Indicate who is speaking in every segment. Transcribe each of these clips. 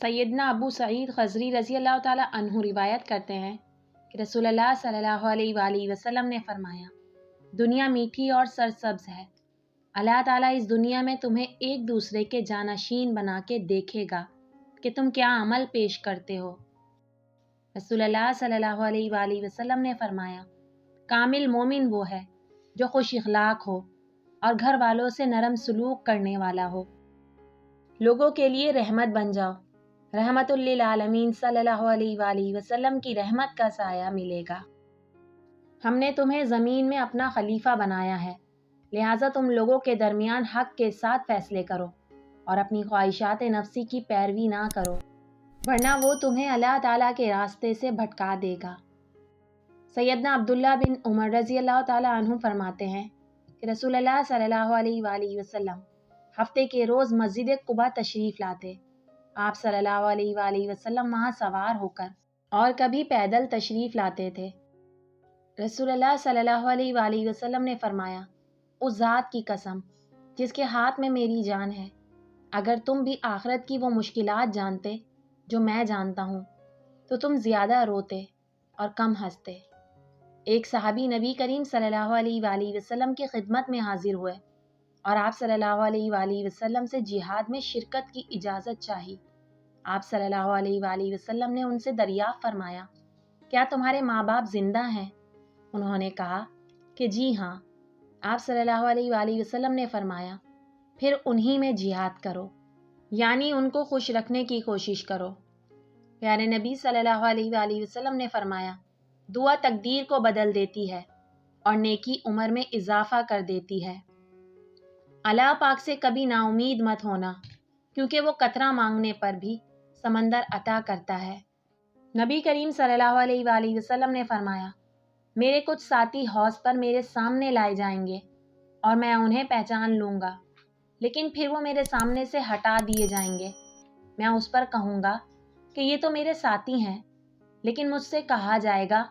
Speaker 1: سیدنا ابو سعید خضری رضی اللہ تعالیٰ عنہ روایت کرتے ہیں کہ رسول اللہ صلی اللہ علیہ وآلہ وسلم نے فرمایا، دنیا میٹھی اور سرسبز ہے، اللہ تعالیٰ اس دنیا میں تمہیں ایک دوسرے کے جانشین بنا کے دیکھے گا کہ تم کیا عمل پیش کرتے ہو۔ رسول اللہ صلی اللہ علیہ وآلہ وسلم نے فرمایا، کامل مومن وہ ہے جو خوش اخلاق ہو اور گھر والوں سے نرم سلوک کرنے والا ہو۔ لوگوں کے لیے رحمت بن جاؤ، رحمت للعالمین صلی اللہ علیہ وآلہ وسلم کی رحمت کا سایہ ملے گا۔ ہم نے تمہیں زمین میں اپنا خلیفہ بنایا ہے، لہٰذا تم لوگوں کے درمیان حق کے ساتھ فیصلے کرو اور اپنی خواہشات نفسی کی پیروی نہ کرو، ورنہ وہ تمہیں اللہ تعالیٰ کے راستے سے بھٹکا دے گا۔ سیدنا عبداللہ بن عمر رضی اللہ تعالیٰ عنہ فرماتے ہیں کہ رسول اللہ صلی اللہ علیہ وآلہ وسلم ہفتے کے روز مسجد قباء تشریف لاتے۔ آپ صلی اللہ علیہ وآلہ وسلم وہاں سوار ہو کر اور کبھی پیدل تشریف لاتے تھے۔ رسول اللہ صلی اللہ علیہ وآلہ وسلم نے فرمایا، اس ذات کی قسم جس کے ہاتھ میں میری جان ہے، اگر تم بھی آخرت کی وہ مشکلات جانتے جو میں جانتا ہوں تو تم زیادہ روتے اور کم ہنستے۔ ایک صحابی نبی کریم صلی اللہ علیہ وآلہ وسلم کی خدمت میں حاضر ہوئے اور آپ صلی اللہ علیہ وآلہ وسلم سے جہاد میں شرکت کی اجازت چاہی۔ آپ صلی اللہ علیہ وآلہ وسلم نے ان سے دریافت فرمایا، کیا تمہارے ماں باپ زندہ ہیں؟ انہوں نے کہا کہ جی ہاں۔ آپ صلی اللہ علیہ وآلہ وسلم نے فرمایا، پھر انہی میں جہاد کرو، یعنی ان کو خوش رکھنے کی کوشش کرو۔ پیارے نبی صلی اللہ علیہ وآلہ وسلم نے فرمایا، دعا تقدیر کو بدل دیتی ہے اور نیکی عمر میں اضافہ کر دیتی ہے۔ اللہ پاک سے کبھی نا امید مت ہونا، کیونکہ وہ قطرہ مانگنے پر بھی سمندر عطا کرتا ہے۔ نبی کریم صلی اللہ علیہ وآلہ وسلم نے فرمایا، میرے کچھ ساتھی حوض پر میرے سامنے لائے جائیں گے اور میں انہیں پہچان لوں گا، لیکن پھر وہ میرے سامنے سے ہٹا دیے جائیں گے۔ میں اس پر کہوں گا کہ یہ تو میرے ساتھی ہیں، لیکن مجھ سے کہا جائے گا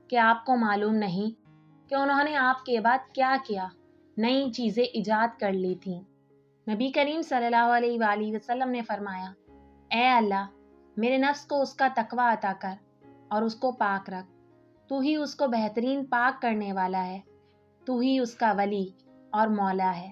Speaker 1: کہ آپ کو معلوم نہیں کہ انہوں نے آپ کے بعد کیا کیا، نئی چیزیں ایجاد کر لی تھیں۔ نبی کریم صلی اللہ علیہ وآلہ وسلم نے فرمایا، اے اللہ، میرے نفس کو اس کا تقوی عطا کر اور اس کو پاک رکھ، تو ہی اس کو بہترین پاک کرنے والا ہے، تو ہی اس کا ولی اور مولا ہے۔